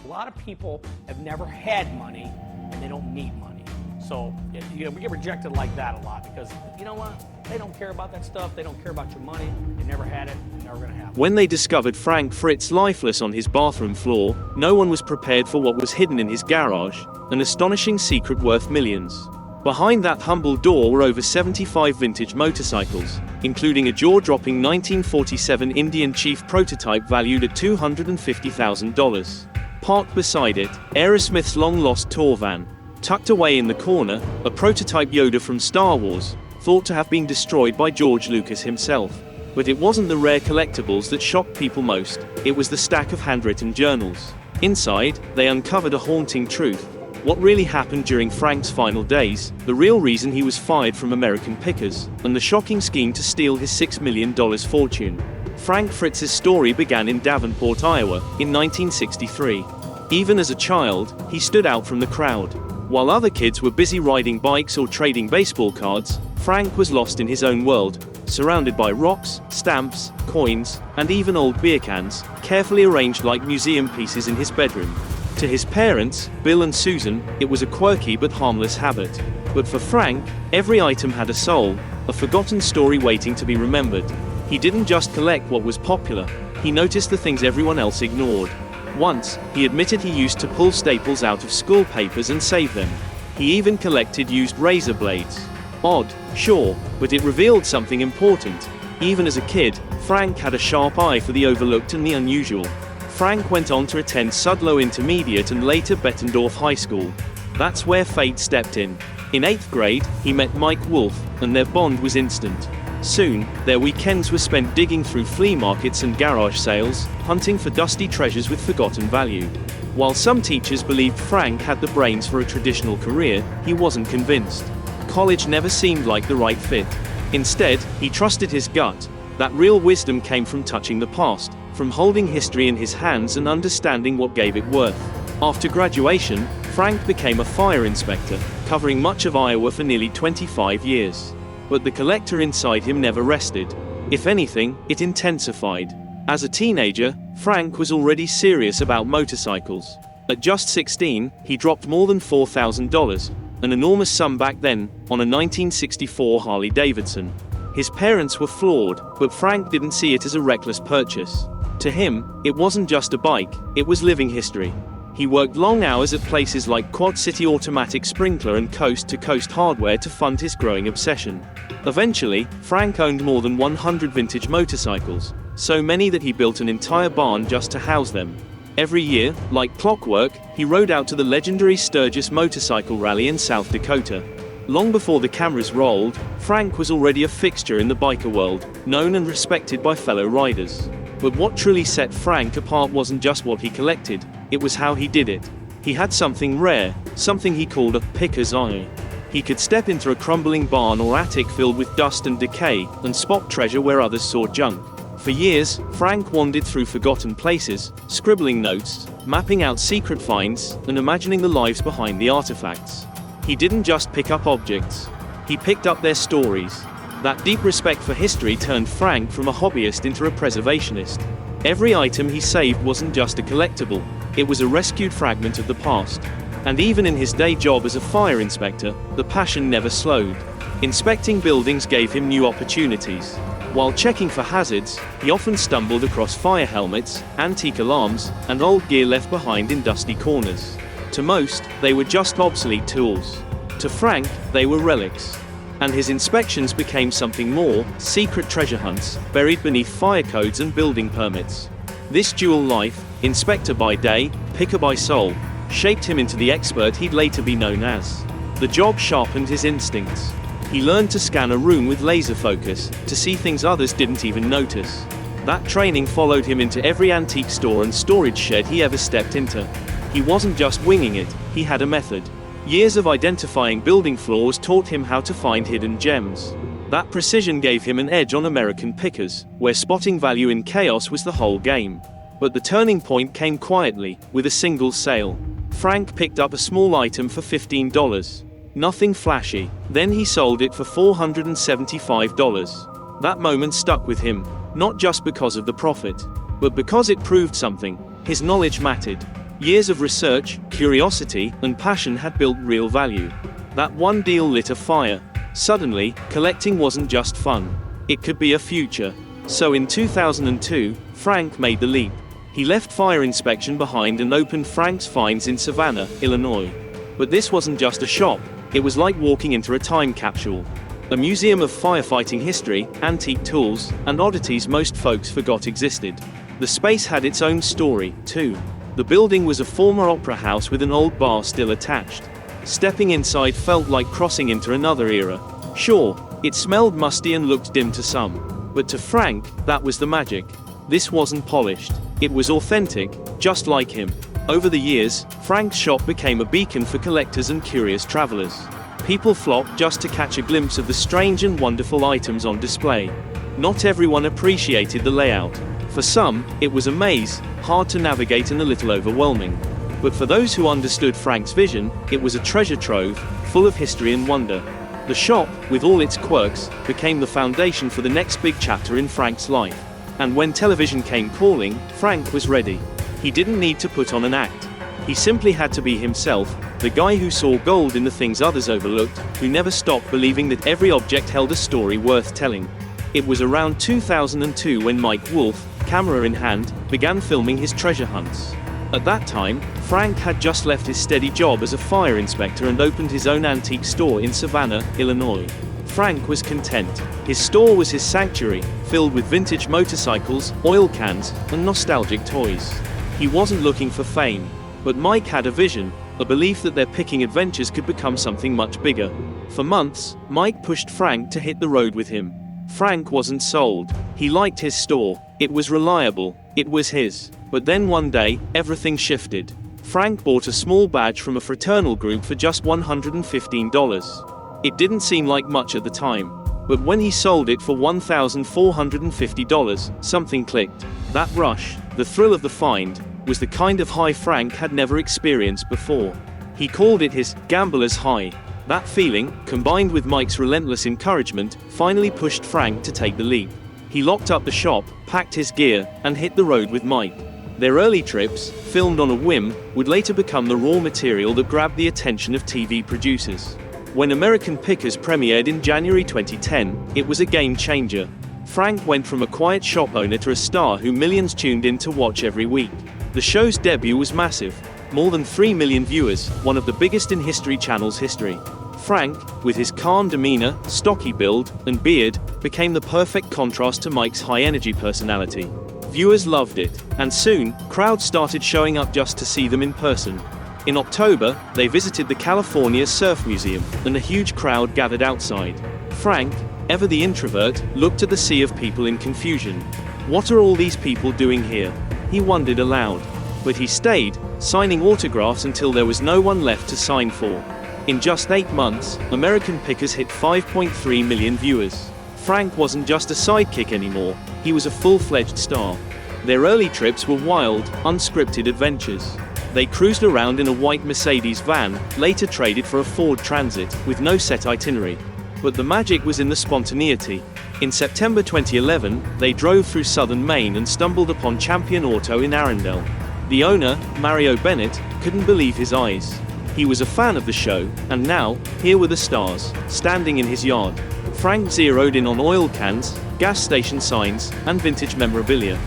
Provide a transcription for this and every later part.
A lot of people have never had money and they don't need money. So we get rejected like that a lot because, you know what? They don't care about that stuff. They don't care about your money. They never had it. They're never going to have it. When they discovered Frank Fritz lifeless on his bathroom floor, no one was prepared for what was hidden in his garage, an astonishing secret worth millions. Behind that humble door were over 75 vintage motorcycles, including a jaw-dropping 1947 Indian Chief prototype valued at $250,000. Parked beside it, Aerosmith's long-lost tour van. Tucked away in the corner, a prototype Yoda from Star Wars, thought to have been destroyed by George Lucas himself. But it wasn't the rare collectibles that shocked people most, it was the stack of handwritten journals. Inside, they uncovered a haunting truth. What really happened during Frank's final days, the real reason he was fired from American Pickers, and the shocking scheme to steal his $6 million fortune. Frank Fritz's story began in Davenport, Iowa, in 1963. Even as a child, he stood out from the crowd. While other kids were busy riding bikes or trading baseball cards, Frank was lost in his own world, surrounded by rocks, stamps, coins, and even old beer cans, carefully arranged like museum pieces in his bedroom. To his parents, Bill and Susan, it was a quirky but harmless habit. But for Frank, every item had a soul, a forgotten story waiting to be remembered. He didn't just collect what was popular, he noticed the things everyone else ignored. Once, he admitted he used to pull staples out of school papers and save them. He even collected used razor blades. Odd, sure, but it revealed something important. Even as a kid, Frank had a sharp eye for the overlooked and the unusual. Frank went on to attend Sudlow Intermediate and later Bettendorf High School. That's where fate stepped in. In 8th grade, he met Mike Wolfe, and their bond was instant. Soon, their weekends were spent digging through flea markets and garage sales, hunting for dusty treasures with forgotten value. While some teachers believed Frank had the brains for a traditional career, he wasn't convinced. College never seemed like the right fit. Instead, he trusted his gut. That real wisdom came from touching the past, from holding history in his hands and understanding what gave it worth. After graduation, Frank became a fire inspector, covering much of Iowa for nearly 25 years. But the collector inside him never rested. If anything, it intensified. As a teenager, Frank was already serious about motorcycles. At just 16, he dropped more than $4,000, an enormous sum back then, on a 1964 Harley-Davidson. His parents were flawed, but Frank didn't see it as a reckless purchase. To him, it wasn't just a bike, it was living history. He worked long hours at places like Quad City Automatic Sprinkler and Coast to Coast Hardware to fund his growing obsession. Eventually, Frank owned more than 100 vintage motorcycles, so many that he built an entire barn just to house them. Every year, like clockwork, he rode out to the legendary Sturgis Motorcycle Rally in South Dakota. Long before the cameras rolled, Frank was already a fixture in the biker world, known and respected by fellow riders. But what truly set Frank apart wasn't just what he collected, it was how he did it. He had something rare, something he called a picker's eye. He could step into a crumbling barn or attic filled with dust and decay, and spot treasure where others saw junk. For years, Frank wandered through forgotten places, scribbling notes, mapping out secret finds, and imagining the lives behind the artifacts. He didn't just pick up objects, he picked up their stories. That deep respect for history turned Frank from a hobbyist into a preservationist. Every item he saved wasn't just a collectible, it was a rescued fragment of the past. And even in his day job as a fire inspector, the passion never slowed. Inspecting buildings gave him new opportunities. While checking for hazards, he often stumbled across fire helmets, antique alarms, and old gear left behind in dusty corners. To most, they were just obsolete tools. To Frank, they were relics. And his inspections became something more, secret treasure hunts, buried beneath fire codes and building permits. This dual life, inspector by day, picker by soul, shaped him into the expert he'd later be known as. The job sharpened his instincts. He learned to scan a room with laser focus, to see things others didn't even notice. That training followed him into every antique store and storage shed he ever stepped into. He wasn't just winging it, he had a method. Years of identifying building flaws taught him how to find hidden gems. That precision gave him an edge on American pickers, where spotting value in chaos was the whole game. But the turning point came quietly, with a single sale. Frank picked up a small item for $15. Nothing flashy. Then he sold it for $475. That moment stuck with him, not just because of the profit, but because it proved something. His knowledge mattered. Years of research, curiosity, and passion had built real value. That one deal lit a fire. Suddenly, collecting wasn't just fun. It could be a future. So in 2002, Frank made the leap. He left fire inspection behind and opened Frank's Finds in Savannah, Illinois. But this wasn't just a shop, it was like walking into a time capsule. A museum of firefighting history, antique tools, and oddities most folks forgot existed. The space had its own story, too. The building was a former opera house with an old bar still attached. Stepping inside felt like crossing into another era. Sure, it smelled musty and looked dim to some. But to Frank, that was the magic. This wasn't polished. It was authentic, just like him. Over the years, Frank's shop became a beacon for collectors and curious travelers. People flocked just to catch a glimpse of the strange and wonderful items on display. Not everyone appreciated the layout. For some, it was a maze, hard to navigate and a little overwhelming. But for those who understood Frank's vision, it was a treasure trove, full of history and wonder. The shop, with all its quirks, became the foundation for the next big chapter in Frank's life. And when television came calling, Frank was ready. He didn't need to put on an act. He simply had to be himself, the guy who saw gold in the things others overlooked, who never stopped believing that every object held a story worth telling. It was around 2002 when Mike Wolfe, camera in hand, began filming his treasure hunts. At that time, Frank had just left his steady job as a fire inspector and opened his own antique store in Savannah, Illinois. Frank was content. His store was his sanctuary, filled with vintage motorcycles, oil cans, and nostalgic toys. He wasn't looking for fame, but Mike had a vision, a belief that their picking adventures could become something much bigger. For months, Mike pushed Frank to hit the road with him. Frank wasn't sold. He liked his store. It was reliable. It was his. But then one day, everything shifted. Frank bought a small badge from a fraternal group for just $115. It didn't seem like much at the time. But when he sold it for $1,450, something clicked. That rush, the thrill of the find, was the kind of high Frank had never experienced before. He called it his gambler's high. That feeling, combined with Mike's relentless encouragement, finally pushed Frank to take the leap. He locked up the shop, packed his gear, and hit the road with Mike. Their early trips, filmed on a whim, would later become the raw material that grabbed the attention of TV producers. When American Pickers premiered in January 2010, it was a game changer. Frank went from a quiet shop owner to a star who millions tuned in to watch every week. The show's debut was massive. More than 3 million viewers, one of the biggest in History Channel's history. Frank, with his calm demeanor, stocky build, and beard, became the perfect contrast to Mike's high-energy personality. Viewers loved it, and soon, crowds started showing up just to see them in person. In October, they visited the California Surf Museum, and a huge crowd gathered outside. Frank, ever the introvert, looked at the sea of people in confusion. What are all these people doing here? He wondered aloud. But he stayed, signing autographs until there was no one left to sign for. In just 8 months, American Pickers hit 5.3 million viewers. Frank wasn't just a sidekick anymore, he was a full-fledged star. Their early trips were wild, unscripted adventures. They cruised around in a white Mercedes van, later traded for a Ford Transit, with no set itinerary. But the magic was in the spontaneity. In September 2011, they drove through southern Maine and stumbled upon Champion Auto in Arundel. The owner, Mario Bennett, couldn't believe his eyes. He was a fan of the show, and now, here were the stars, standing in his yard. Frank zeroed in on oil cans, gas station signs, and vintage memorabilia.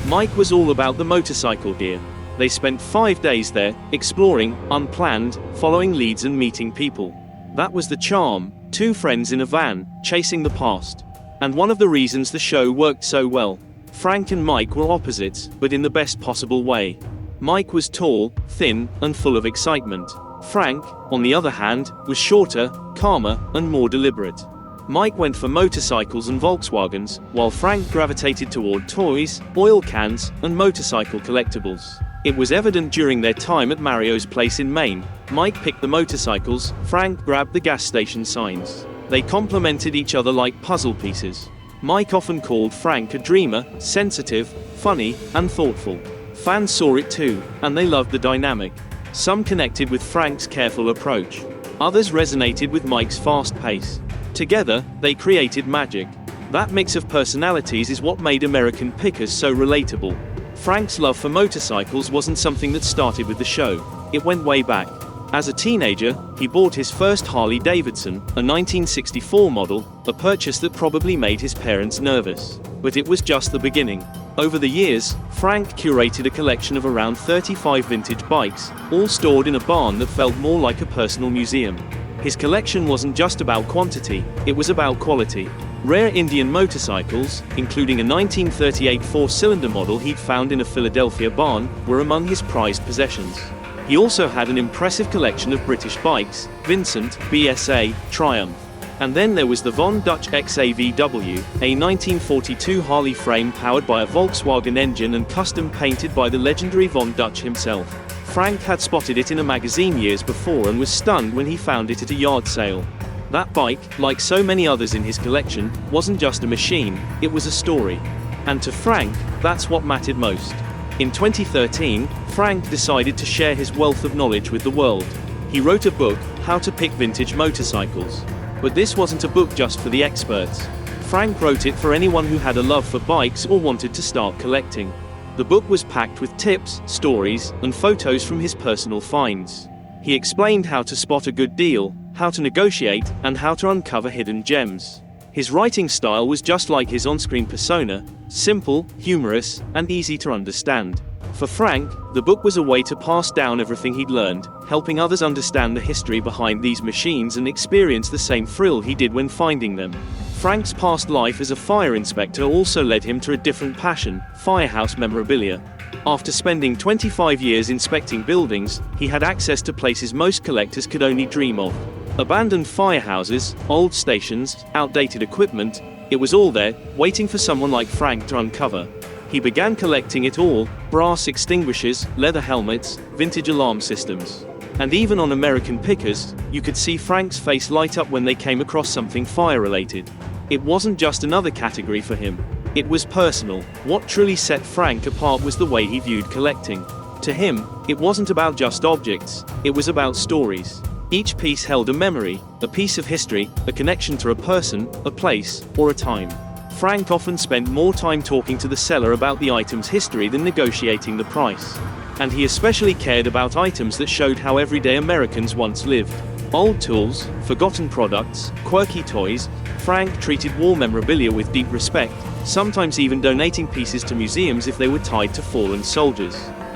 Mike was all about the motorcycle gear. They spent 5 days there, exploring, unplanned, following leads and meeting people. That was the charm, 2 friends in a van, chasing the past. And one of the reasons the show worked so well. Frank and Mike were opposites, but in the best possible way. Mike was tall, thin, and full of excitement. Frank, on the other hand, was shorter, calmer, and more deliberate. Mike went for motorcycles and Volkswagens, while Frank gravitated toward toys, oil cans, and motorcycle collectibles. It was evident during their time at Mario's place in Maine. Mike picked the motorcycles, Frank grabbed the gas station signs. They complemented each other like puzzle pieces. Mike often called Frank a dreamer, sensitive, funny, and thoughtful. Fans saw it too, and they loved the dynamic. Some connected with Frank's careful approach. Others resonated with Mike's fast pace. Together, they created magic. That mix of personalities is what made American Pickers so relatable. Frank's love for motorcycles wasn't something that started with the show. It went way back. As a teenager, he bought his first Harley Davidson, a 1964 model, a purchase that probably made his parents nervous. But it was just the beginning. Over the years, Frank curated a collection of around 35 vintage bikes, all stored in a barn that felt more like a personal museum. His collection wasn't just about quantity, it was about quality. Rare Indian motorcycles, including a 1938 four-cylinder model he'd found in a Philadelphia barn, were among his prized possessions. He also had an impressive collection of British bikes: Vincent, BSA, Triumph. And then there was the Von Dutch XAVW, a 1942 Harley frame powered by a Volkswagen engine and custom painted by the legendary Von Dutch himself. Frank had spotted it in a magazine years before and was stunned when he found it at a yard sale. That bike, like so many others in his collection, wasn't just a machine, it was a story. And to Frank, that's what mattered most. In 2013, Frank decided to share his wealth of knowledge with the world. He wrote a book, How to Pick Vintage Motorcycles. But this wasn't a book just for the experts. Frank wrote it for anyone who had a love for bikes or wanted to start collecting. The book was packed with tips, stories, and photos from his personal finds. He explained how to spot a good deal, how to negotiate, and how to uncover hidden gems. His writing style was just like his on-screen persona, simple, humorous, and easy to understand. For Frank, the book was a way to pass down everything he'd learned, helping others understand the history behind these machines and experience the same thrill he did when finding them. Frank's past life as a fire inspector also led him to a different passion: Firehouse memorabilia. After spending 25 years inspecting buildings, he had access to places most collectors could only dream of. Abandoned firehouses, old stations, outdated equipment, it was all there, waiting for someone like Frank to uncover. He began collecting it all: brass extinguishers, leather helmets, vintage alarm systems. And even on American pickers, you could see Frank's face light up when they came across something fire-related. It wasn't just another category for him. It was personal. What truly set Frank apart was the way he viewed collecting. To him, it wasn't about just objects, it was about stories. Each piece held a memory, a piece of history, a connection to a person, a place, or a time. Frank often spent more time talking to the seller about the item's history than negotiating the price. And he especially cared about items that showed how everyday Americans once lived. Old tools, forgotten products, quirky toys. Frank treated war memorabilia with deep respect, sometimes even donating pieces to museums if they were tied to fallen soldiers.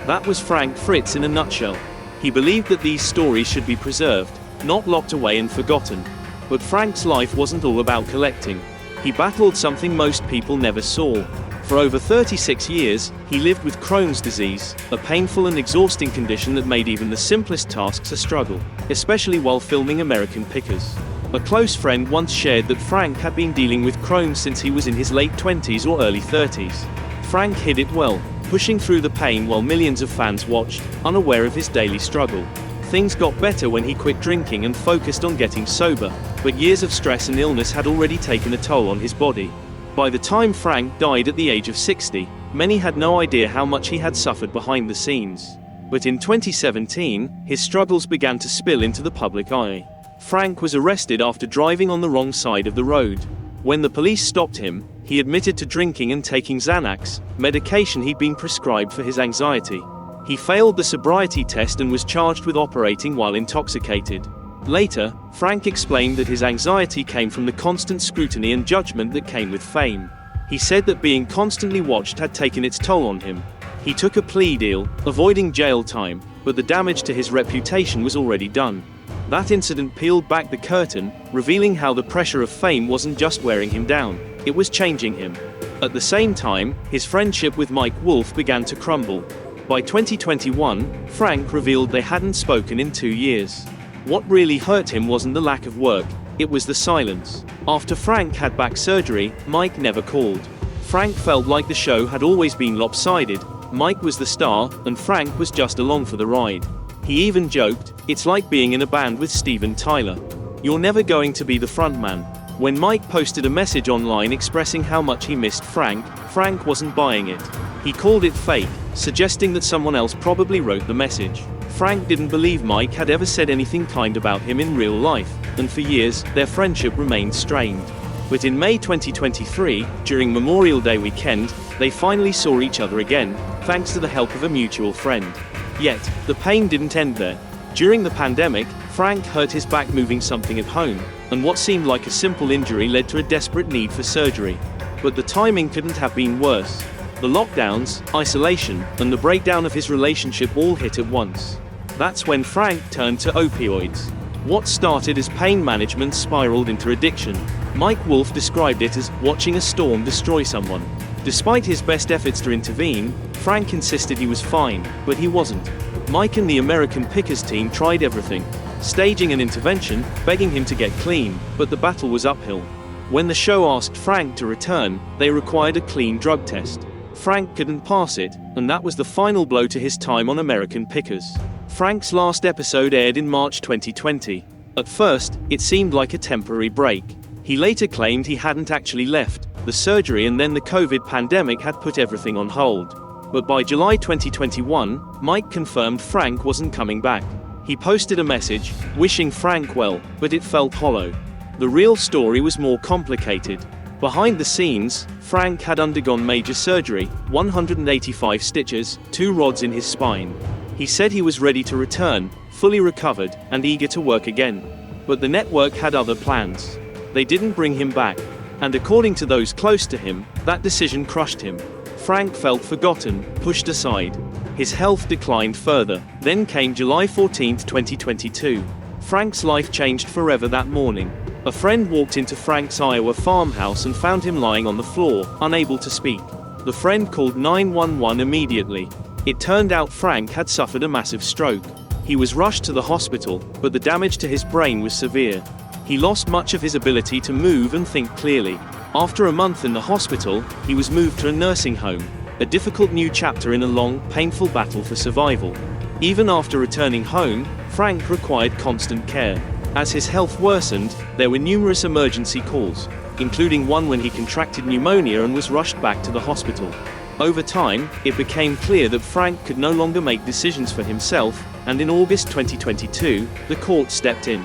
That was Frank Fritz in a nutshell. He believed that these stories should be preserved, not locked away and forgotten. But Frank's life wasn't all about collecting. He battled something most people never saw. For over 36 years, he lived with Crohn's disease, a painful and exhausting condition that made even the simplest tasks a struggle, especially while filming American pickers. A close friend once shared that Frank had been dealing with Crohn's since he was in his late 20s or early 30s. Frank hid it well, pushing through the pain while millions of fans watched, unaware of his daily struggle. Things got better when he quit drinking and focused on getting sober, but years of stress and illness had already taken a toll on his body. By the time Frank died at the age of 60, many had no idea how much he had suffered behind the scenes. But in 2017, his struggles began to spill into the public eye. Frank was arrested after driving on the wrong side of the road. When the police stopped him, he admitted to drinking and taking Xanax, medication he'd been prescribed for his anxiety. He failed the sobriety test and was charged with operating while intoxicated. Later, Frank explained that his anxiety came from the constant scrutiny and judgment that came with fame. He said that being constantly watched had taken its toll on him. He took a plea deal, avoiding jail time, but the damage to his reputation was already done. That incident peeled back the curtain, revealing how the pressure of fame wasn't just wearing him down, it was changing him. At the same time, his friendship with Mike Wolfe began to crumble. By 2021, Frank revealed they hadn't spoken in 2 years. What really hurt him wasn't the lack of work, it was the silence. After Frank had back surgery, Mike never called. Frank felt like the show had always been lopsided. Mike was the star, and Frank was just along for the ride. He even joked, "It's like being in a band with Steven Tyler. You're never going to be the frontman." When Mike posted a message online expressing how much he missed Frank, Frank wasn't buying it. He called it fake, suggesting that someone else probably wrote the message. Frank didn't believe Mike had ever said anything kind about him in real life, and for years, their friendship remained strained. But in May 2023, during Memorial Day weekend, they finally saw each other again, thanks to the help of a mutual friend. Yet, the pain didn't end there. During the pandemic, Frank hurt his back moving something at home, and what seemed like a simple injury led to a desperate need for surgery. But the timing couldn't have been worse. The lockdowns, isolation, and the breakdown of his relationship all hit at once. That's when Frank turned to opioids. What started as pain management spiraled into addiction. Mike Wolfe described it as watching a storm destroy someone. Despite his best efforts to intervene, Frank insisted he was fine, but he wasn't. Mike and the American Pickers team tried everything, staging an intervention, begging him to get clean, but the battle was uphill. When the show asked Frank to return, they required a clean drug test. Frank couldn't pass it, and that was the final blow to his time on American Pickers. Frank's last episode aired in March 2020. At first, it seemed like a temporary break. He later claimed he hadn't actually left. The surgery and then the COVID pandemic had put everything on hold. But by July 2021, Mike confirmed Frank wasn't coming back. He posted a message, wishing Frank well, but it felt hollow. The real story was more complicated. Behind the scenes, Frank had undergone major surgery, 185 stitches, 2 rods in his spine. He said he was ready to return, fully recovered, and eager to work again. But the network had other plans. They didn't bring him back. And according to those close to him, that decision crushed him. Frank felt forgotten, pushed aside. His health declined further. Then came July 14, 2022. Frank's life changed forever that morning. A friend walked into Frank's Iowa farmhouse and found him lying on the floor, unable to speak. The friend called 911 immediately. It turned out Frank had suffered a massive stroke. He was rushed to the hospital, but the damage to his brain was severe. He lost much of his ability to move and think clearly. After a month in the hospital, he was moved to a nursing home, a difficult new chapter in a long, painful battle for survival. Even after returning home, Frank required constant care. As his health worsened, there were numerous emergency calls, including one when he contracted pneumonia and was rushed back to the hospital. Over time, it became clear that Frank could no longer make decisions for himself, and in August 2022, the court stepped in.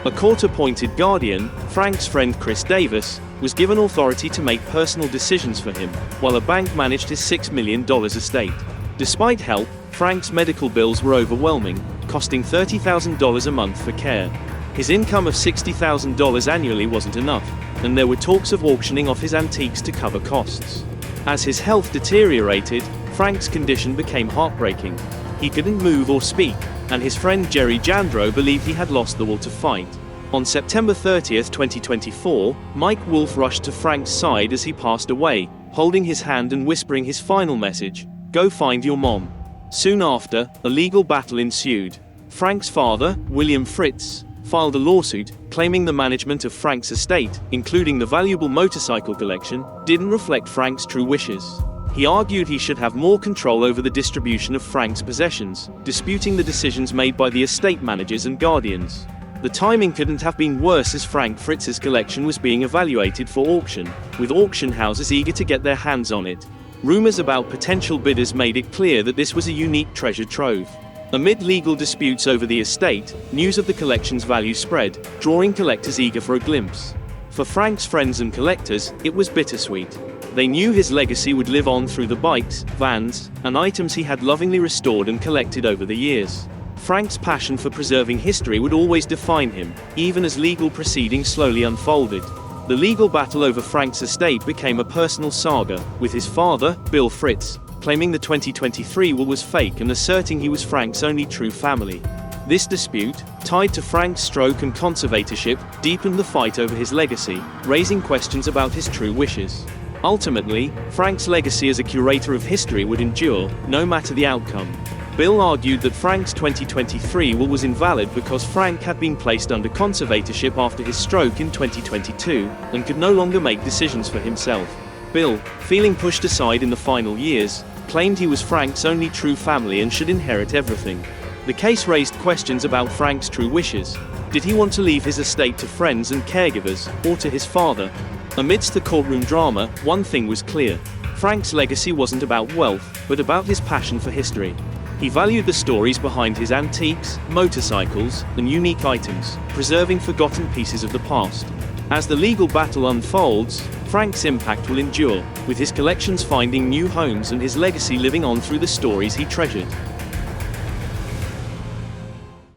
A court-appointed guardian, Frank's friend Chris Davis, was given authority to make personal decisions for him, while a bank managed his $6 million estate. Despite help, Frank's medical bills were overwhelming, costing $30,000 a month for care. His income of $60,000 annually wasn't enough, and there were talks of auctioning off his antiques to cover costs. As his health deteriorated, Frank's condition became heartbreaking. He couldn't move or speak, and his friend Jerry Jandro believed he had lost the will to fight. On September 30, 2024, Mike Wolfe rushed to Frank's side as he passed away, holding his hand and whispering his final message, "Go find your mom." Soon after, a legal battle ensued. Frank's father, William Fritz, filed a lawsuit, claiming the management of Frank's estate, including the valuable motorcycle collection, didn't reflect Frank's true wishes. He argued he should have more control over the distribution of Frank's possessions, disputing the decisions made by the estate managers and guardians. The timing couldn't have been worse as Frank Fritz's collection was being evaluated for auction, with auction houses eager to get their hands on it. Rumors about potential bidders made it clear that this was a unique treasure trove. Amid legal disputes over the estate, news of the collection's value spread, drawing collectors eager for a glimpse. For Frank's friends and collectors, it was bittersweet. They knew his legacy would live on through the bikes, vans, and items he had lovingly restored and collected over the years. Frank's passion for preserving history would always define him, even as legal proceedings slowly unfolded. The legal battle over Frank's estate became a personal saga, with his father, Bill Fritz, claiming the 2023 will was fake and asserting he was Frank's only true family. This dispute, tied to Frank's stroke and conservatorship, deepened the fight over his legacy, raising questions about his true wishes. Ultimately, Frank's legacy as a curator of history would endure, no matter the outcome. Bill argued that Frank's 2023 will was invalid because Frank had been placed under conservatorship after his stroke in 2022, and could no longer make decisions for himself. Bill, feeling pushed aside in the final years, claimed he was Frank's only true family and should inherit everything. The case raised questions about Frank's true wishes. Did he want to leave his estate to friends and caregivers, or to his father? Amidst the courtroom drama, one thing was clear. Frank's legacy wasn't about wealth, but about his passion for history. He valued the stories behind his antiques, motorcycles, and unique items, preserving forgotten pieces of the past. As the legal battle unfolds, Frank's impact will endure, with his collections finding new homes and his legacy living on through the stories he treasured.